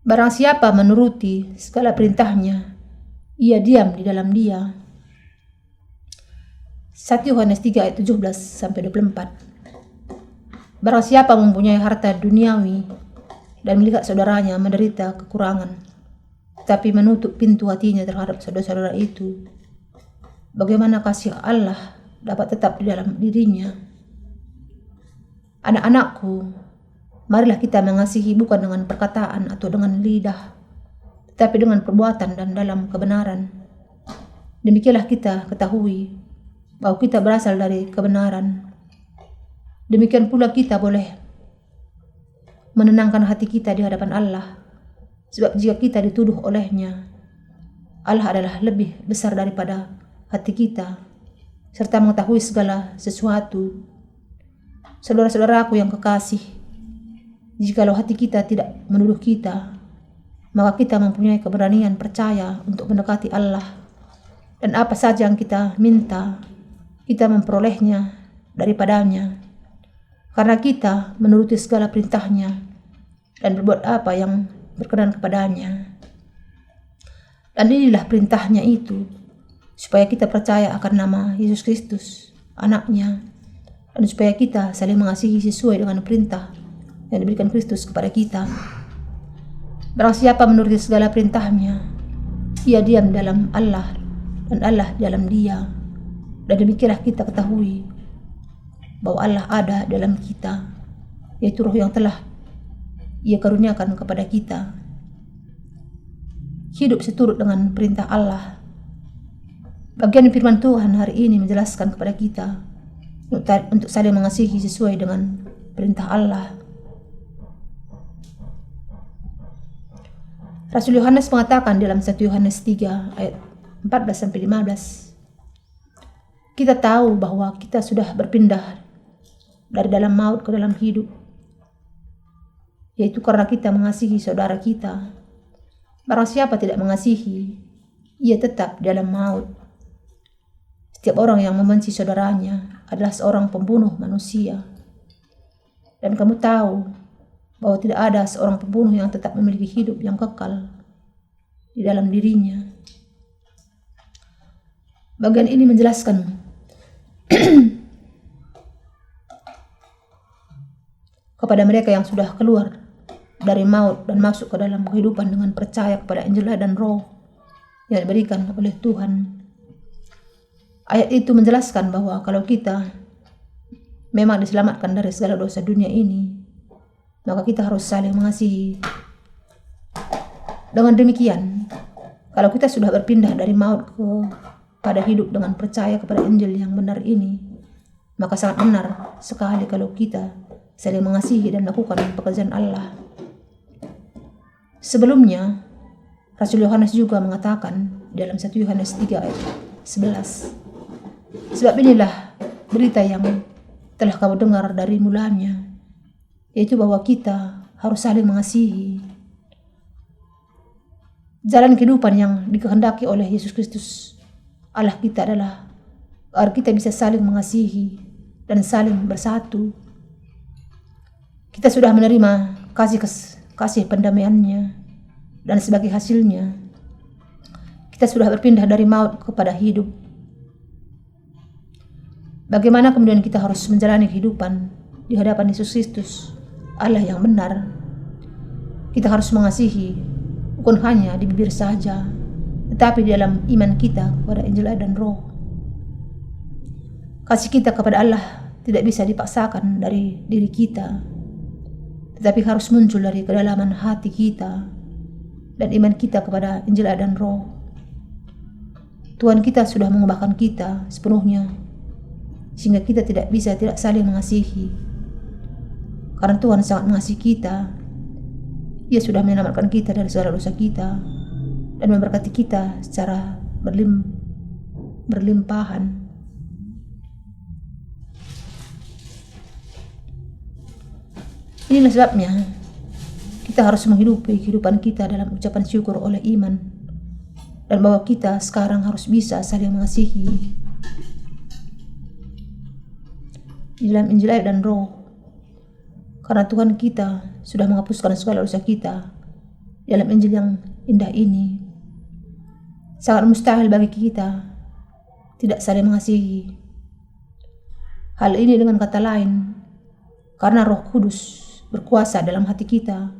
Barang siapa menuruti segala perintahnya, ia diam di dalam Dia. 1 Yohanes 3 ayat 17-24. Barang siapa mempunyai harta duniawi dan melihat saudaranya menderita kekurangan, tapi menutup pintu hatinya terhadap saudara-saudara itu, bagaimana kasih Allah dapat tetap di dalam dirinya? Anak-anakku, marilah kita mengasihi bukan dengan perkataan atau dengan lidah, tetapi dengan perbuatan dan dalam kebenaran. Demikianlah kita ketahui bahwa kita berasal dari kebenaran. Demikian pula kita boleh menenangkan hati kita di hadapan Allah, sebab jika kita dituduh olehnya, Allah adalah lebih besar daripada hati kita, serta mengetahui segala sesuatu. Saudara-saudaraku yang kekasih, jikalau hati kita tidak menuduh kita, maka kita mempunyai keberanian percaya untuk mendekati Allah, dan apa saja yang kita minta, kita memperolehnya daripadanya, karena kita menuruti segala perintahnya dan berbuat apa yang berkenan kepadanya. Dan inilah perintahnya itu, supaya kita percaya akan nama Yesus Kristus, Anaknya, dan supaya kita saling mengasihi sesuai dengan perintah yang diberikan Kristus kepada kita. Barang siapa menuruti segala perintahnya, ia diam dalam Allah dan Allah dalam Dia. Dan demikianlah kita ketahui bahwa Allah ada dalam kita, yaitu Roh yang telah Ia karuniakan kepada kita. Hidup seturut dengan perintah Allah. Bagian firman Tuhan hari ini menjelaskan kepada kita untuk saling mengasihi sesuai dengan perintah Allah. Rasul Yohanes mengatakan dalam 1 Yohanes 3 ayat 14-15, kita tahu bahwa kita sudah berpindah dari dalam maut ke dalam hidup, yaitu karena kita mengasihi saudara kita. Barang siapa tidak mengasihi, ia tetap dalam maut. Setiap orang yang membenci saudaranya adalah seorang pembunuh manusia. Dan kamu tahu bahwa tidak ada seorang pembunuh yang tetap memiliki hidup yang kekal di dalam dirinya. Bagian ini menjelaskan kepada mereka yang sudah keluar dari maut dan masuk ke dalam kehidupan dengan percaya kepada Injil dan Roh yang diberikan oleh Tuhan. Ayat itu menjelaskan bahwa kalau kita memang diselamatkan dari segala dosa dunia ini, maka kita harus saling mengasihi. Dengan demikian, kalau kita sudah berpindah dari maut kepada hidup dengan percaya kepada Injil yang benar ini, maka sangat benar sekali kalau kita saling mengasihi dan lakukan pekerjaan Allah. Sebelumnya, Rasul Yohanes juga mengatakan dalam 1 Yohanes 3 ayat 11, sebab inilah berita yang telah kamu dengar dari mulanya, yaitu bahwa kita harus saling mengasihi. Jalan kehidupan yang dikehendaki oleh Yesus Kristus Allah kita adalah agar kita bisa saling mengasihi dan saling bersatu. Kita sudah menerima kasih pendamaiannya, dan sebagai hasilnya kita sudah berpindah dari maut kepada hidup. Bagaimana kemudian kita harus menjalani kehidupan di hadapan Yesus Kristus, Allah yang benar? Kita harus mengasihi bukan hanya di bibir saja, tetapi di dalam iman kita kepada Injil dan Roh. Kasih kita kepada Allah tidak bisa dipaksakan dari diri kita, tetapi harus muncul dari kedalaman hati kita dan iman kita kepada Injil dan Roh. Tuhan kita sudah mengubahkan kita sepenuhnya, sehingga kita tidak bisa tidak saling mengasihi. Karena Tuhan sangat mengasihi kita, Ia sudah menyelamatkan kita dari segala dosa kita dan memberkati kita secara berlimpahan. Inilah sebabnya kita harus menghidupi kehidupan kita dalam ucapan syukur oleh iman, dan bahwa kita sekarang harus bisa saling mengasihi di dalam Injil dan Roh, karena Tuhan kita sudah menghapuskan segala dosa kita dalam Injil yang indah ini. Sangat mustahil bagi kita tidak saling mengasihi. Hal ini dengan kata lain, karena Roh Kudus berkuasa dalam hati kita,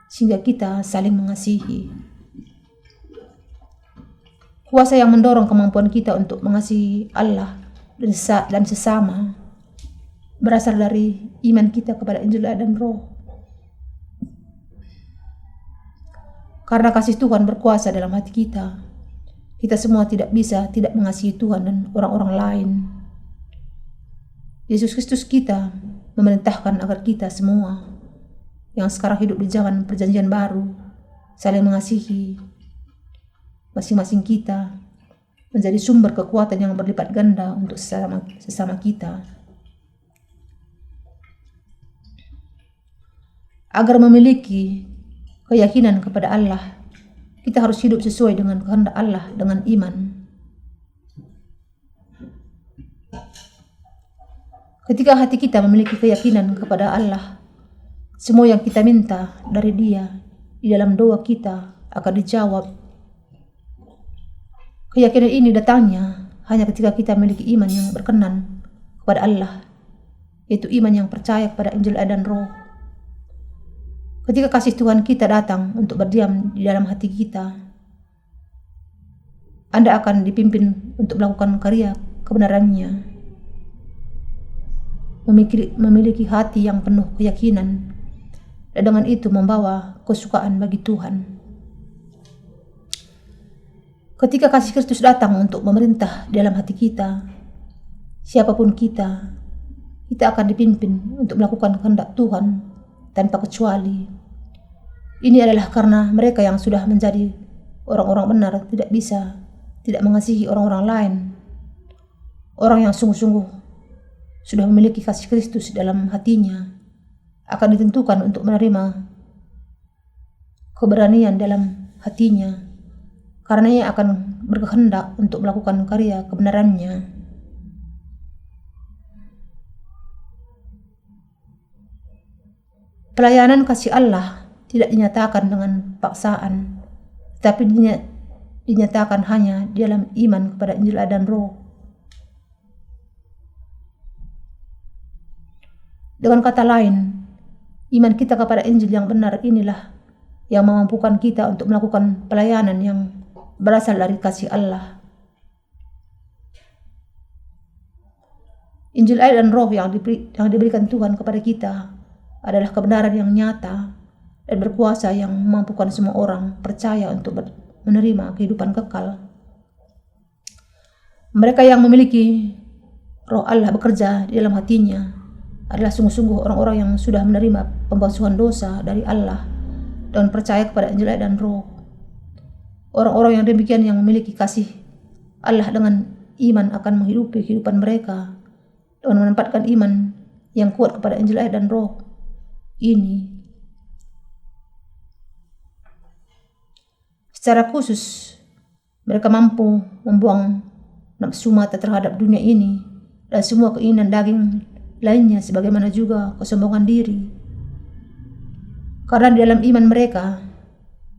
sehingga kita saling mengasihi. Kuasa yang mendorong kemampuan kita untuk mengasihi Allah dan sesama berasal dari iman kita kepada Injil dan Roh. Karena kasih Tuhan berkuasa dalam hati kita, kita semua tidak bisa tidak mengasihi Tuhan dan orang-orang lain. Yesus Kristus kita memerintahkan agar kita semua yang sekarang hidup di zaman perjanjian baru saling mengasihi. Masing-masing kita menjadi sumber kekuatan yang berlipat ganda untuk sesama kita. Agar memiliki keyakinan kepada Allah, kita harus hidup sesuai dengan kehendak Allah dengan iman. Ketika hati kita memiliki keyakinan kepada Allah, semua yang kita minta dari Dia di dalam doa kita akan dijawab. Keyakinan ini datangnya hanya ketika kita memiliki iman yang berkenan kepada Allah, yaitu iman yang percaya kepada Injil dan Roh. Ketika kasih Tuhan kita datang untuk berdiam di dalam hati kita, Anda akan dipimpin untuk melakukan karya kebenarannya, memiliki hati yang penuh keyakinan, dan dengan itu membawa kesukaan bagi Tuhan. Ketika kasih Kristus datang untuk memerintah di dalam hati kita, siapapun kita akan dipimpin untuk melakukan kehendak Tuhan tanpa kecuali. Ini adalah karena mereka yang sudah menjadi orang-orang benar tidak bisa tidak mengasihi orang-orang lain. Orang yang sungguh-sungguh sudah memiliki kasih Kristus dalam hatinya akan ditentukan untuk menerima keberanian dalam hatinya, karena ia akan berkehendak untuk melakukan karya kebenarannya. Pelayanan kasih Allah tidak dinyatakan dengan paksaan, tetapi dinyatakan hanya di dalam iman kepada Injil dan Roh. Dengan kata lain, iman kita kepada Injil yang benar inilah yang memampukan kita untuk melakukan pelayanan yang berasal dari kasih Allah. Injil dan Roh yang diberikan Tuhan kepada kita adalah kebenaran yang nyata dan berkuasa yang memampukan semua orang percaya untuk menerima kehidupan kekal. Mereka yang memiliki Roh Allah bekerja di dalam hatinya adalah sungguh-sungguh orang-orang yang sudah menerima pembasuhan dosa dari Allah dan percaya kepada Injil dan Roh. Orang-orang yang demikian yang memiliki kasih Allah dengan iman akan menghidupi kehidupan mereka dan menempatkan iman yang kuat kepada Injil dan Roh ini. Secara khusus, mereka mampu membuang nafsu mata terhadap dunia ini dan semua keinginan daging lainnya, sebagaimana juga kesombongan diri. Karena di dalam iman mereka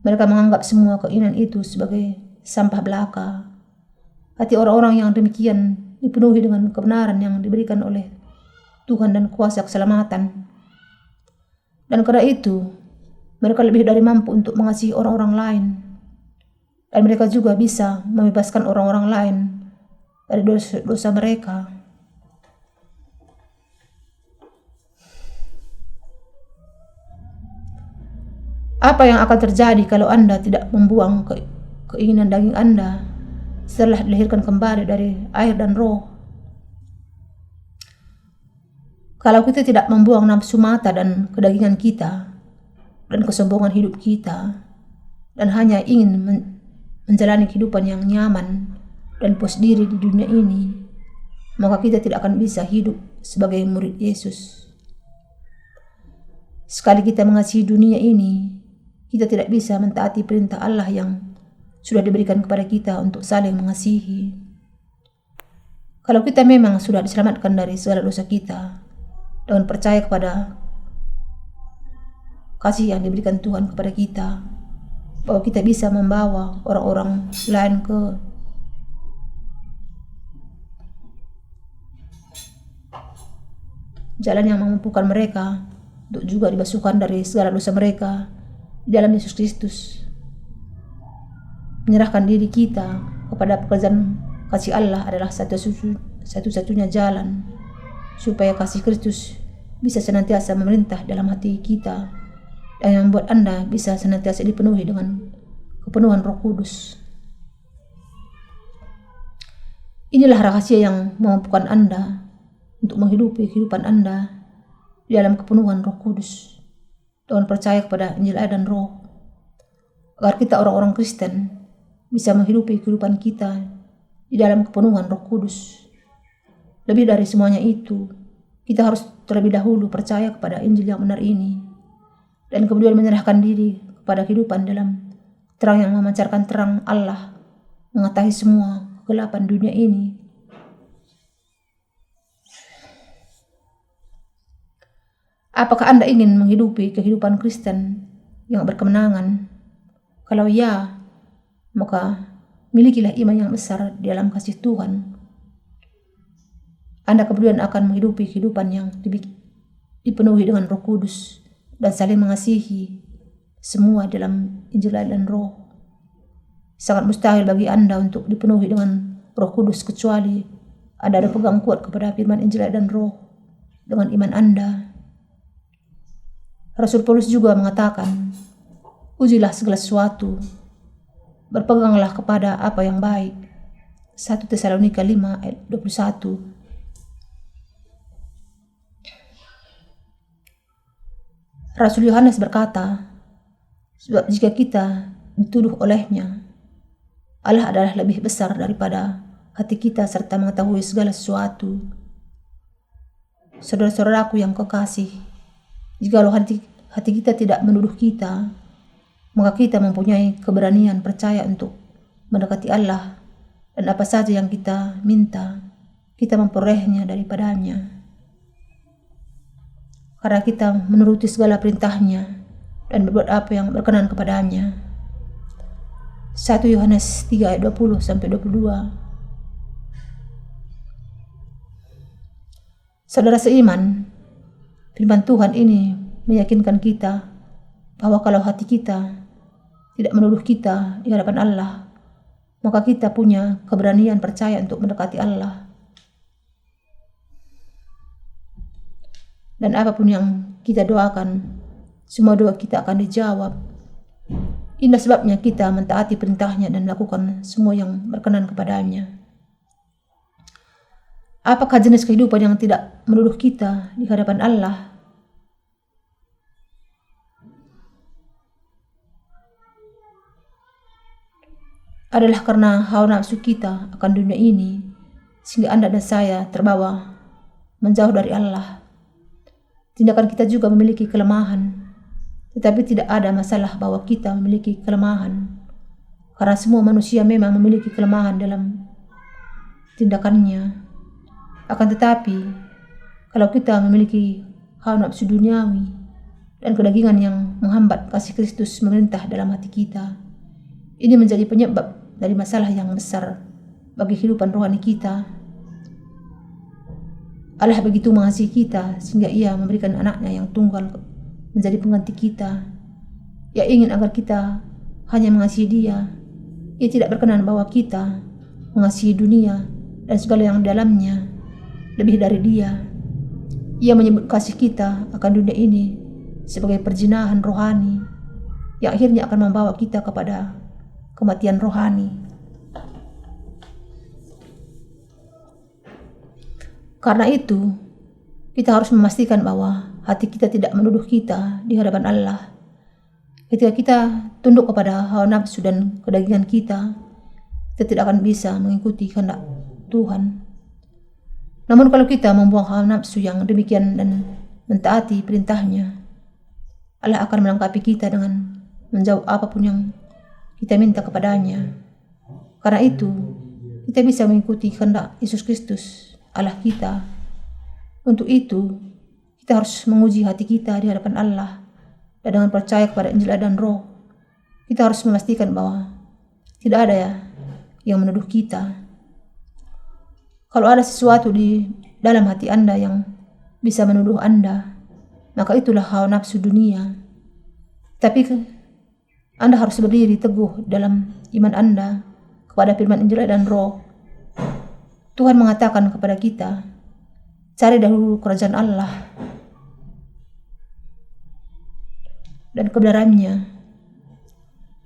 menganggap semua keinginan itu sebagai sampah belaka. Hati orang-orang yang demikian dipenuhi dengan kebenaran yang diberikan oleh Tuhan dan kuasa keselamatan. Dan karena itu, mereka lebih dari mampu untuk mengasihi orang-orang lain. Dan mereka juga bisa membebaskan orang-orang lain dari dosa mereka. Apa yang akan terjadi kalau Anda tidak membuang keinginan daging Anda setelah dilahirkan kembali dari air dan Roh? Kalau kita tidak membuang nafsu mata dan kedagingan kita dan kesombongan hidup kita dan hanya ingin menjalani kehidupan yang nyaman dan puas diri di dunia ini, maka kita tidak akan bisa hidup sebagai murid Yesus. Sekali kita mengasihi dunia ini, kita tidak bisa mentaati perintah Allah yang sudah diberikan kepada kita untuk saling mengasihi. Kalau kita memang sudah diselamatkan dari segala dosa kita dengan percaya kepada kasih yang diberikan Tuhan kepada kita, bahwa kita bisa membawa orang-orang lain ke jalan yang memampukan mereka untuk juga dibasuhkan dari segala dosa mereka di dalam Yesus Kristus. Menyerahkan diri kita kepada pekerjaan kasih Allah adalah satu-satunya jalan supaya kasih Kristus bisa senantiasa memerintah dalam hati kita dan yang membuat Anda bisa senantiasa dipenuhi dengan kepenuhan Roh Kudus. Inilah rahasia yang memampukan Anda untuk menghidupi kehidupan Anda di dalam kepenuhan Roh Kudus dengan percaya kepada Injil air dan Roh, agar kita orang-orang Kristen bisa menghidupi kehidupan kita di dalam kepenuhan Roh Kudus. Lebih dari semuanya itu, kita harus terlebih dahulu percaya kepada Injil yang benar ini dan kemudian menyerahkan diri kepada kehidupan dalam terang yang memancarkan terang Allah mengatasi semua kegelapan dunia ini. Apakah Anda ingin menghidupi kehidupan Kristen yang berkemenangan? Kalau ya, maka milikilah iman yang besar di dalam kasih Tuhan. Anda kemudian akan menghidupi kehidupan yang dipenuhi dengan Roh Kudus dan saling mengasihi semua dalam Injil dan Roh. Sangat mustahil bagi Anda untuk dipenuhi dengan Roh Kudus kecuali Anda ada pegang kuat kepada firman Injil dan Roh dengan iman Anda. Rasul Paulus juga mengatakan, ujilah segala sesuatu, berpeganglah kepada apa yang baik. 1 Tesalonika 5 ayat 21. Rasul Yohanes berkata, sebab jika kita dituduh olehnya, Allah adalah lebih besar daripada hati kita serta mengetahui segala sesuatu. Saudara-saudaraku yang kekasih, jikalau hati kita tidak menuduh kita, maka kita mempunyai keberanian percaya untuk mendekati Allah, dan apa saja yang kita minta, kita memperolehnya daripadanya. Karena kita menuruti segala perintahnya dan berbuat apa yang berkenan kepadanya. 1 Yohanes 3 ayat 20-22. Saudara seiman, firman Tuhan ini meyakinkan kita bahwa kalau hati kita tidak menuduh kita di hadapan Allah, maka kita punya keberanian percaya untuk mendekati Allah. Dan apapun yang kita doakan, semua doa kita akan dijawab. Inilah sebabnya kita mentaati perintahnya dan melakukan semua yang berkenan kepadanya. Apakah jenis kehidupan yang tidak menuduh kita di hadapan Allah? Adalah karena hawa nafsu kita akan dunia ini, sehingga Anda dan saya terbawa menjauh dari Allah. Tindakan kita juga memiliki kelemahan, tetapi tidak ada masalah bahwa kita memiliki kelemahan, karena semua manusia memang memiliki kelemahan dalam tindakannya. Akan tetapi, kalau kita memiliki hawa nafsu duniawi dan kedagingan yang menghambat kasih Kristus memerintah dalam hati kita, ini menjadi penyebab dari masalah yang besar bagi kehidupan rohani kita. Allah begitu mengasihi kita sehingga Ia memberikan anaknya yang tunggal menjadi pengganti kita. Ia ingin agar kita hanya mengasihi Dia. Ia tidak berkenan bahwa kita mengasihi dunia dan segala yang di dalamnya lebih dari Dia. Ia menyebut kasih kita akan dunia ini sebagai perjinahan rohani yang akhirnya akan membawa kita kepada kematian rohani. Karena itu, kita harus memastikan bahwa hati kita tidak menuduh kita di hadapan Allah. Ketika kita tunduk kepada hawa nafsu dan kedagingan kita tidak akan bisa mengikuti kehendak Tuhan. Namun kalau kita membuang hawa nafsu yang demikian dan mentaati perintahnya, Allah akan melengkapi kita dengan menjawab apapun yang kita minta kepadanya. Karena itu, kita bisa mengikuti kehendak Yesus Kristus, Allah kita. Untuk itu, kita harus menguji hati kita di hadapan Allah dan dengan percaya kepada Injil dan Roh, kita harus memastikan bahwa tidak ada yang menuduh kita. Kalau ada sesuatu di dalam hati Anda yang bisa menuduh Anda, maka itulah hawa nafsu dunia. Tapi Anda harus berdiri teguh dalam iman Anda kepada firman Injil dan Roh. Tuhan mengatakan kepada kita, cari dahulu kerajaan Allah dan kebenarannya.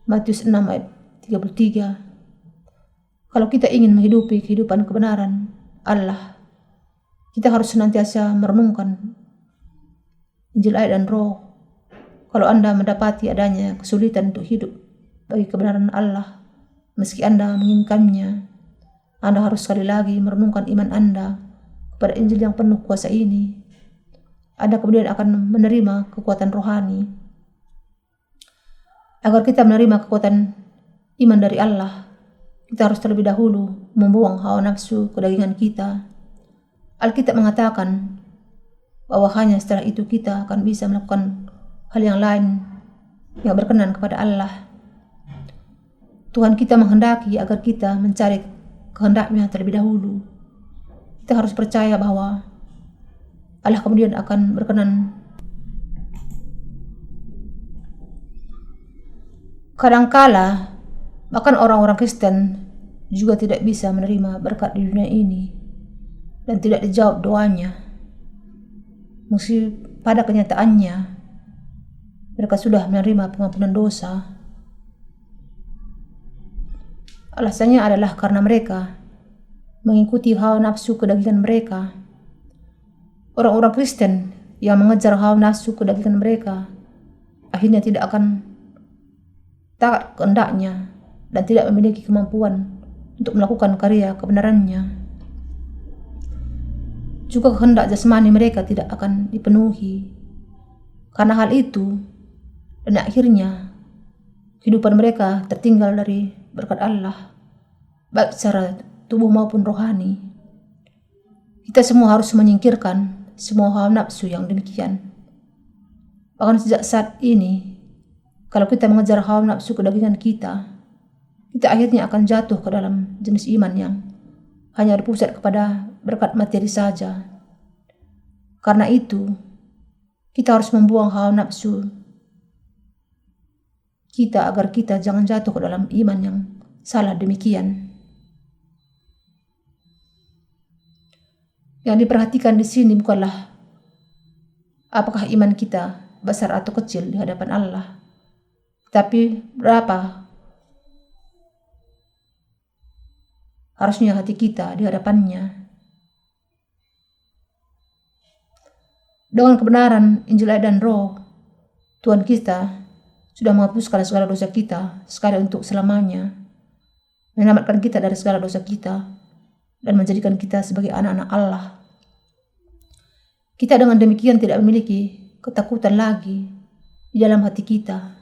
Matius 6 ayat 33. Kalau kita ingin menghidupi kehidupan kebenaran Allah, kita harus senantiasa merenungkan Injil, ayat, dan Roh. Kalau Anda mendapati adanya kesulitan untuk hidup bagi kebenaran Allah, meski Anda menginginkannya, Anda harus sekali lagi merenungkan iman Anda kepada Injil yang penuh kuasa ini. Anda kemudian akan menerima kekuatan rohani. Agar kita menerima kekuatan iman dari Allah, kita harus terlebih dahulu membuang hawa nafsu kedagingan kita. Alkitab mengatakan bahwa hanya setelah itu kita akan bisa melakukan hal yang lain yang berkenan kepada Allah. Tuhan kita menghendaki agar kita mencari kehendak-Nya terlebih dahulu. Kita harus percaya bahwa Allah kemudian akan berkenan. Kadangkala bahkan orang-orang Kristen juga tidak bisa menerima berkat di dunia ini dan tidak dijawab doanya, meski pada kenyataannya mereka sudah menerima pengampunan dosa. Alasannya adalah karena mereka mengikuti hawa nafsu kedagingan mereka. Orang-orang Kristen yang mengejar hawa nafsu kedagingan mereka akhirnya tidak akan taat kehendaknya dan tidak memiliki kemampuan untuk melakukan karya kebenarannya. Juga kehendak jasmani mereka tidak akan dipenuhi. Karena hal itu, dan akhirnya kehidupan mereka tertinggal dari berkat Allah, baik secara tubuh maupun rohani. Kita semua harus menyingkirkan semua hawa nafsu yang demikian. Bahkan sejak saat ini, kalau kita mengejar hawa nafsu kedagingan kita akhirnya akan jatuh ke dalam jenis iman yang hanya berpusat kepada berkat materi saja. Karena itu, kita harus membuang hawa nafsu kita agar kita jangan jatuh ke dalam iman yang salah demikian. Yang diperhatikan di sini bukanlah apakah iman kita besar atau kecil di hadapan Allah, tapi berapa harusnya hati kita di hadapannya. Dengan kebenaran Injil dan Roh, Tuhan kita sudah menghapuskan segala dosa kita sekali untuk selamanya, menyelamatkan kita dari segala dosa kita, dan menjadikan kita sebagai anak-anak Allah. Kita dengan demikian tidak memiliki ketakutan lagi di dalam hati kita.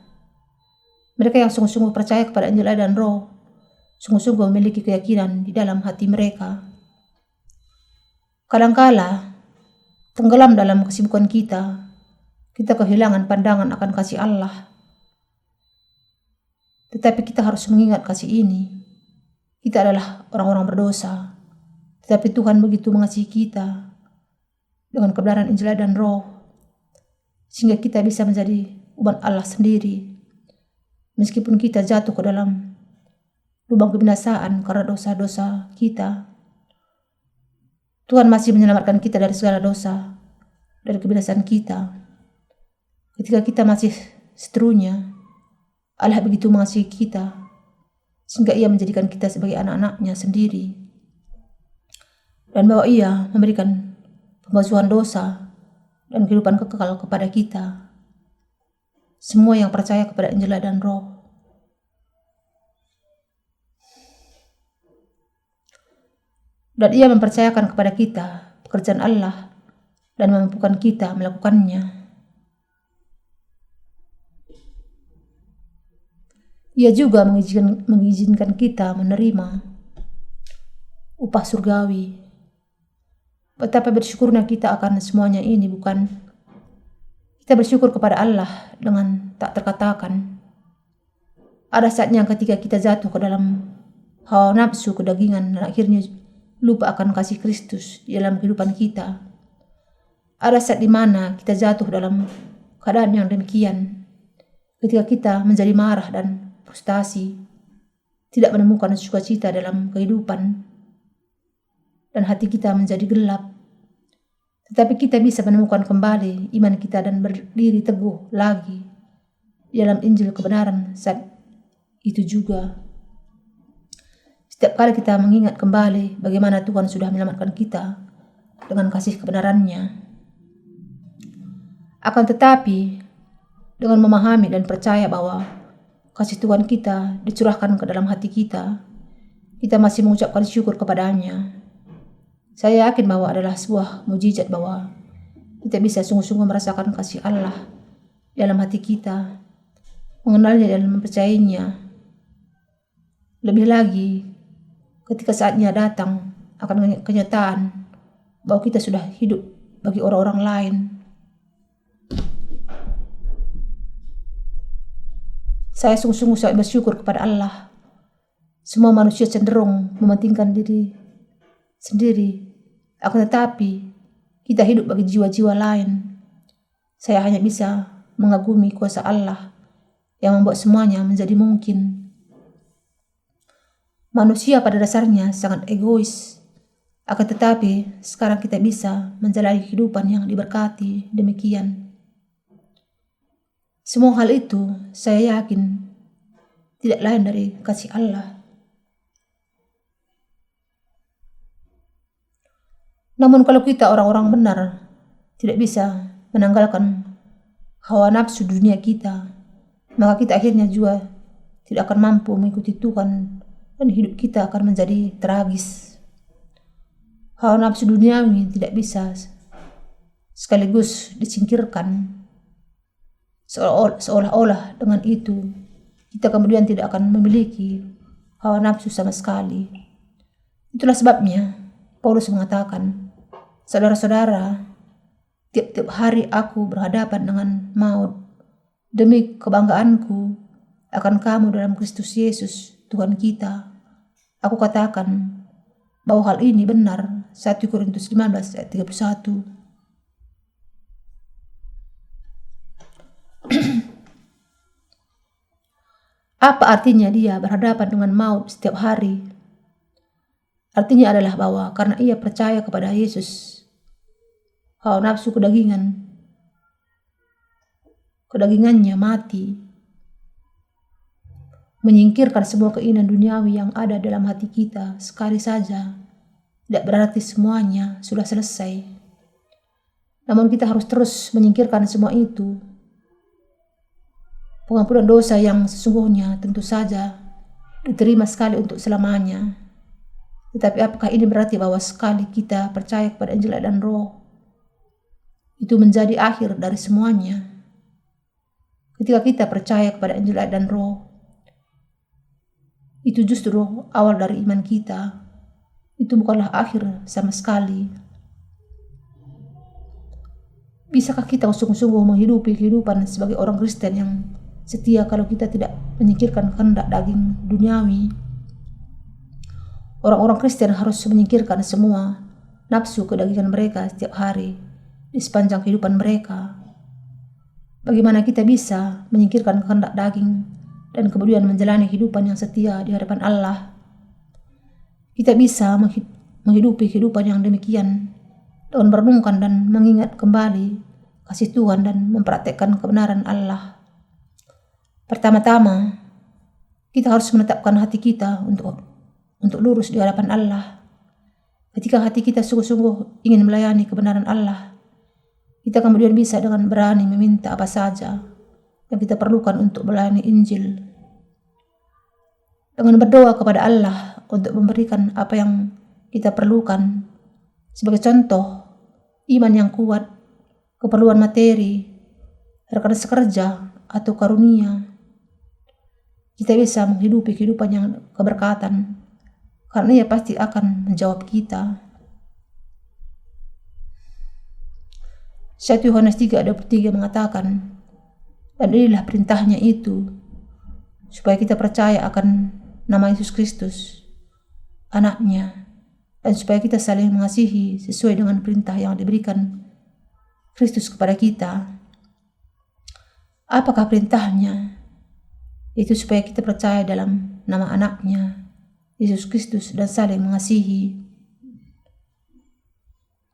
Mereka yang sungguh-sungguh percaya kepada Injil dan Roh, sungguh-sungguh memiliki keyakinan di dalam hati mereka. Kadangkala tenggelam dalam kesibukan kita kehilangan pandangan akan kasih Allah. Tetapi kita harus mengingat kasih ini. Kita adalah orang-orang berdosa, tetapi Tuhan begitu mengasihi kita dengan kebenaran Injil dan Roh, sehingga kita bisa menjadi umat Allah sendiri. Meskipun kita jatuh ke dalam lubang kebinasaan karena dosa-dosa kita, Tuhan masih menyelamatkan kita dari segala dosa, dari kebinasaan kita. Ketika kita masih seterunya, Allah begitu mengasihi kita, sehingga Ia menjadikan kita sebagai anak-anak-Nya sendiri. Dan bahwa Ia memberikan pembasuhan dosa dan kehidupan kekal kepada kita. Semua yang percaya kepada Injil dan Roh. Dan Ia mempercayakan kepada kita pekerjaan Allah dan memampukan kita melakukannya. Ia juga mengizinkan kita menerima upah surgawi. Betapa bersyukurnya kita akan semuanya ini, bukan? Kita bersyukur kepada Allah dengan tak terkatakan. Ada saatnya ketika kita jatuh ke dalam hawa nafsu kedagingan dan akhirnya lupa akan kasih Kristus di dalam kehidupan kita. Ada saat di mana kita jatuh dalam keadaan yang demikian, ketika kita menjadi marah dan frustasi, tidak menemukan sukacita dalam kehidupan, dan hati kita menjadi gelap. Tetapi kita bisa menemukan kembali iman kita dan berdiri teguh lagi di dalam Injil kebenaran saat itu juga. Setiap kali kita mengingat kembali bagaimana Tuhan sudah menyelamatkan kita dengan kasih kebenarannya. Akan tetapi, dengan memahami dan percaya bahwa kasih Tuhan kita dicurahkan ke dalam hati kita masih mengucapkan syukur kepadanya. Saya yakin bahwa adalah sebuah mujizat bahwa kita bisa sungguh-sungguh merasakan kasih Allah dalam hati kita, mengenalnya dan mempercayainya. Lebih lagi, ketika saatnya datang akan kenyataan bahwa kita sudah hidup bagi orang-orang lain. Saya sungguh-sungguh sangat bersyukur kepada Allah. Semua manusia cenderung mementingkan diri sendiri, akan tetapi kita hidup bagi jiwa-jiwa lain. Saya hanya bisa mengagumi kuasa Allah yang membuat semuanya menjadi mungkin. Manusia pada dasarnya sangat egois, akan tetapi sekarang kita bisa menjalani kehidupan yang diberkati demikian. Semua hal itu saya yakin tidak lain dari kasih Allah. Namun kalau kita orang-orang benar tidak bisa menanggalkan hawa nafsu dunia kita, maka kita akhirnya juga tidak akan mampu mengikuti Tuhan dan hidup kita akan menjadi tragis. Hawa nafsu duniawi tidak bisa sekaligus disingkirkan. Seolah-olah dengan itu kita kemudian tidak akan memiliki hawa nafsu sama sekali. Itulah sebabnya Paulus mengatakan, saudara-saudara, tiap-tiap hari aku berhadapan dengan maut demi kebanggaanku akan kamu dalam Kristus Yesus Tuhan kita. Aku katakan bahwa hal ini benar. 1 Korintus 15 ayat 31. Apa artinya dia berhadapan dengan maut setiap hari? Artinya adalah bahwa karena ia percaya kepada Yesus, hawa nafsu kedagingannya mati, menyingkirkan semua keinginan duniawi yang ada dalam hati kita sekali saja. Tidak berarti semuanya sudah selesai. Namun kita harus terus menyingkirkan semua itu. Pengampunan dosa yang sesungguhnya tentu saja diterima sekali untuk selamanya. Tetapi apakah ini berarti bahwa sekali kita percaya kepada Injil dan Roh, itu menjadi akhir dari semuanya? Ketika kita percaya kepada Injil dan Roh, itu justru awal dari iman kita. Itu bukanlah akhir sama sekali. Bisakah kita sungguh-sungguh menghidupi kehidupan sebagai orang Kristen yang setia kalau kita tidak menyingkirkan kehendak daging duniawi? Orang-orang Kristen harus menyingkirkan semua nafsu kedagingan mereka setiap hari di sepanjang kehidupan mereka. Bagaimana kita bisa menyingkirkan kehendak daging dan kemudian menjalani kehidupan yang setia di hadapan Allah? Kita bisa menghidupi kehidupan yang demikian dengan merenungkan dan mengingat kembali kasih Tuhan dan mempraktekkan kebenaran Allah. Pertama-tama, kita harus menetapkan hati kita untuk lurus di hadapan Allah. Ketika hati kita sungguh-sungguh ingin melayani kebenaran Allah, kita kemudian bisa dengan berani meminta apa saja yang kita perlukan untuk melayani Injil. Dengan berdoa kepada Allah untuk memberikan apa yang kita perlukan. Sebagai contoh, iman yang kuat, keperluan materi, rekan sekerja, atau karunia. Kita bisa menghidupi kehidupan yang keberkatan, karena ia pasti akan menjawab kita. 1 Yohanes 3:23 mengatakan, dan inilah perintahnya itu, supaya kita percaya akan nama Yesus Kristus, Anaknya, dan supaya kita saling mengasihi sesuai dengan perintah yang diberikan Kristus kepada kita. Apakah perintahnya? Itu supaya kita percaya dalam nama Anaknya, Yesus Kristus, dan saling mengasihi.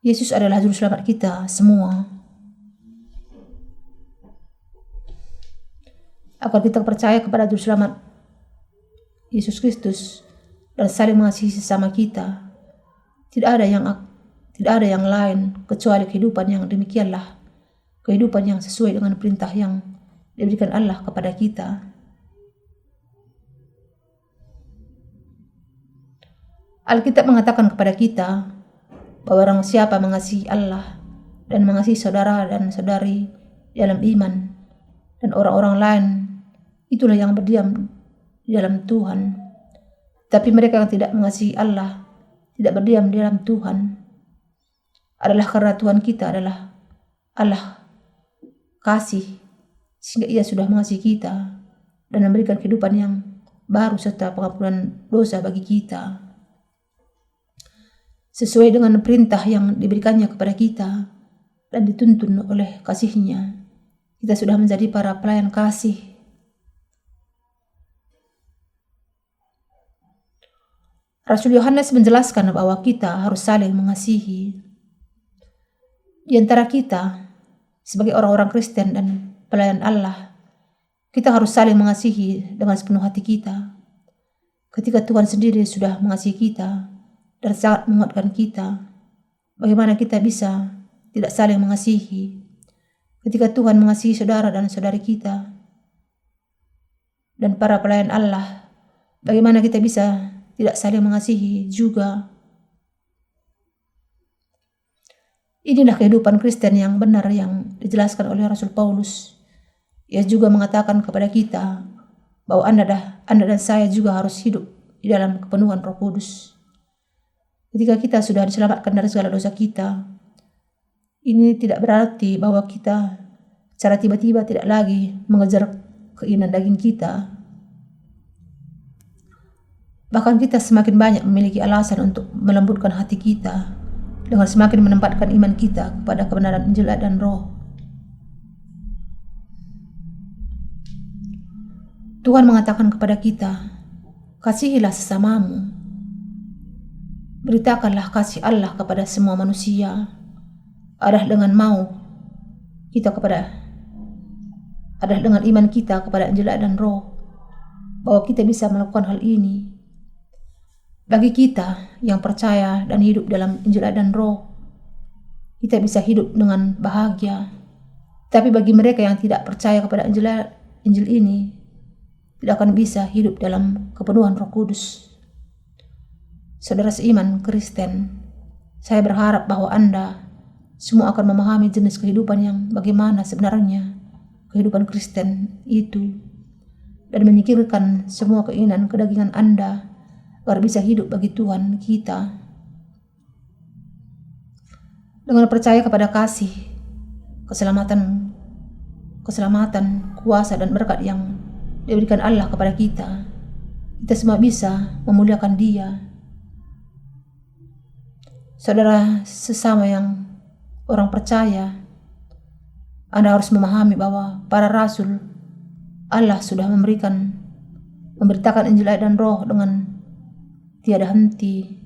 Yesus adalah juru selamat kita semua. Agar kita percaya kepada juru selamat Yesus Kristus dan saling mengasihi sesama kita, tidak ada yang lain kecuali kehidupan yang demikianlah, kehidupan yang sesuai dengan perintah yang diberikan Allah kepada kita. Alkitab mengatakan kepada kita bahwa barang siapa mengasihi Allah dan mengasihi saudara dan saudari dalam iman dan orang-orang lain, itulah yang berdiam di dalam Tuhan. Tapi mereka yang tidak mengasihi Allah, tidak berdiam di dalam Tuhan, adalah karena Tuhan kita adalah Allah kasih, sehingga Ia sudah mengasihi kita dan memberikan kehidupan yang baru serta pengampunan dosa bagi kita. Sesuai dengan perintah yang diberikannya kepada kita dan dituntun oleh kasih-Nya, kita sudah menjadi para pelayan kasih. Rasul Yohanes menjelaskan bahwa kita harus saling mengasihi. Di antara kita, sebagai orang-orang Kristen dan pelayan Allah, kita harus saling mengasihi dengan sepenuh hati kita. Ketika Tuhan sendiri sudah mengasihi kita dan sangat menguatkan kita, bagaimana kita bisa tidak saling mengasihi? Ketika Tuhan mengasihi saudara dan saudari kita dan para pelayan Allah, bagaimana kita bisa tidak saling mengasihi juga? Inilah kehidupan Kristen yang benar yang dijelaskan oleh Rasul Paulus. Ia juga mengatakan kepada kita bahwa Anda dan saya juga harus hidup di dalam kepenuhan Roh Kudus. Ketika kita sudah diselamatkan dari segala dosa kita, ini tidak berarti bahwa kita secara tiba-tiba tidak lagi mengejar keinginan daging kita. Bahkan kita semakin banyak memiliki alasan untuk melembutkan hati kita dengan semakin menempatkan iman kita kepada kebenaran Injil dan Roh. Tuhan mengatakan kepada kita, kasihilah sesamamu. Beritakanlah kasih Allah kepada semua manusia. Adalah dengan iman kita kepada Injil dan Roh, bahwa kita bisa melakukan hal ini. Bagi kita yang percaya dan hidup dalam Injil dan Roh, kita bisa hidup dengan bahagia. Tapi bagi mereka yang tidak percaya kepada Injil ini, tidak akan bisa hidup dalam kepenuhan Roh Kudus. Saudara seiman Kristen, saya berharap bahwa Anda semua akan memahami jenis kehidupan yang bagaimana sebenarnya kehidupan Kristen itu, dan menyingkirkan semua keinginan kedagingan Anda agar bisa hidup bagi Tuhan kita. Dengan percaya kepada kasih, keselamatan, kuasa dan berkat yang diberikan Allah kepada kita, kita semua bisa memuliakan Dia. Saudara sesama yang orang percaya, Anda harus memahami bahwa para rasul Allah sudah memberitakan Injil dan Roh dengan tiada henti.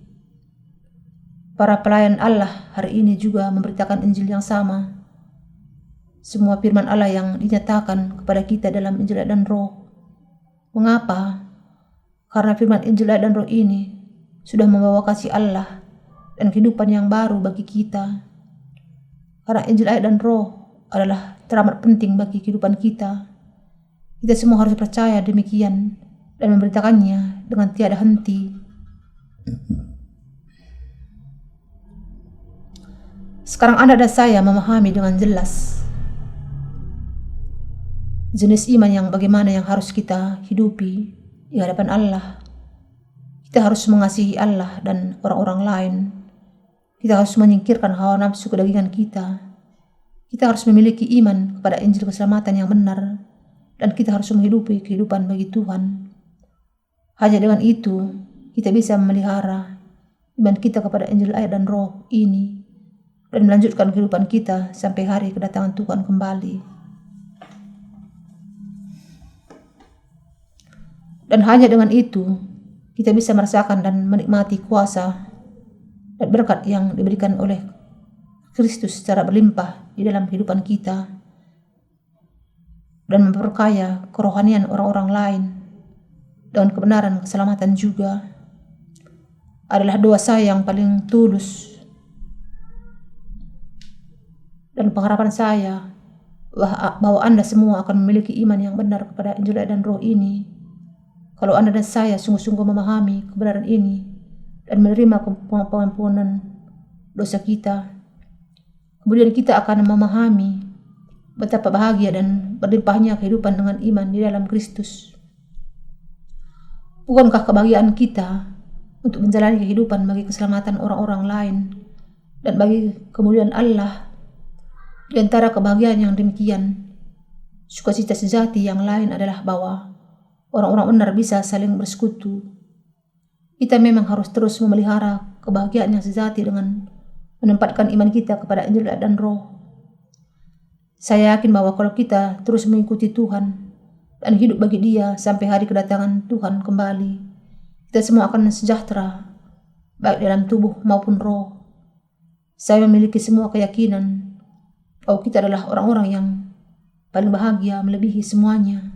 Para pelayan Allah hari ini juga memberitakan Injil yang sama. Semua firman Allah yang dinyatakan kepada kita dalam Injil dan Roh. Mengapa? Karena firman Injil dan Roh ini sudah membawa kasih Allah dan kehidupan yang baru bagi kita. Karena Injil dan Roh adalah teramat penting bagi kehidupan kita. Kita semua harus percaya demikian dan memberitakannya dengan tiada henti. Sekarang Anda dan saya memahami dengan jelas jenis iman yang bagaimana yang harus kita hidupi di hadapan Allah. Kita harus mengasihi Allah dan orang-orang lain. Kita harus menyingkirkan hawa nafsu kedagingan kita. Kita harus memiliki iman kepada Injil keselamatan yang benar dan kita harus menghidupi kehidupan bagi Tuhan. Hanya dengan itu kita bisa memelihara iman kita kepada Injil, air, dan Roh ini dan melanjutkan kehidupan kita sampai hari kedatangan Tuhan kembali. Dan hanya dengan itu kita bisa merasakan dan menikmati kuasa dan berkat yang diberikan oleh Kristus secara berlimpah di dalam kehidupan kita dan memperkaya kerohanian orang-orang lain dengan kebenaran keselamatan juga. Adalah doa saya yang paling tulus dan pengharapan saya bahwa Anda semua akan memiliki iman yang benar kepada Injil, air, dan Roh ini. Kalau Anda dan saya sungguh-sungguh memahami kebenaran ini dan menerima pengampunan dosa kita, kemudian kita akan memahami betapa bahagia dan berlimpahnya kehidupan dengan iman di dalam Kristus. Bukankah kebahagiaan kita untuk menjalani kehidupan bagi keselamatan orang-orang lain dan bagi kemuliaan Allah? Di antara kebahagiaan yang demikian, sukacita sejati yang lain adalah bahwa orang-orang benar bisa saling bersekutu. Kita memang harus terus memelihara kebahagiaan yang sejati dengan menempatkan iman kita kepada Injil, dan Roh. Saya yakin bahwa kalau kita terus mengikuti Tuhan dan hidup bagi Dia sampai hari kedatangan Tuhan kembali, kita semua akan sejahtera, baik dalam tubuh maupun roh. Saya memiliki semua keyakinan bahwa kita adalah orang-orang yang paling bahagia melebihi semuanya,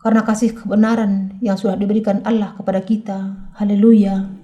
karena kasih kebenaran yang sudah diberikan Allah kepada kita. Haleluya.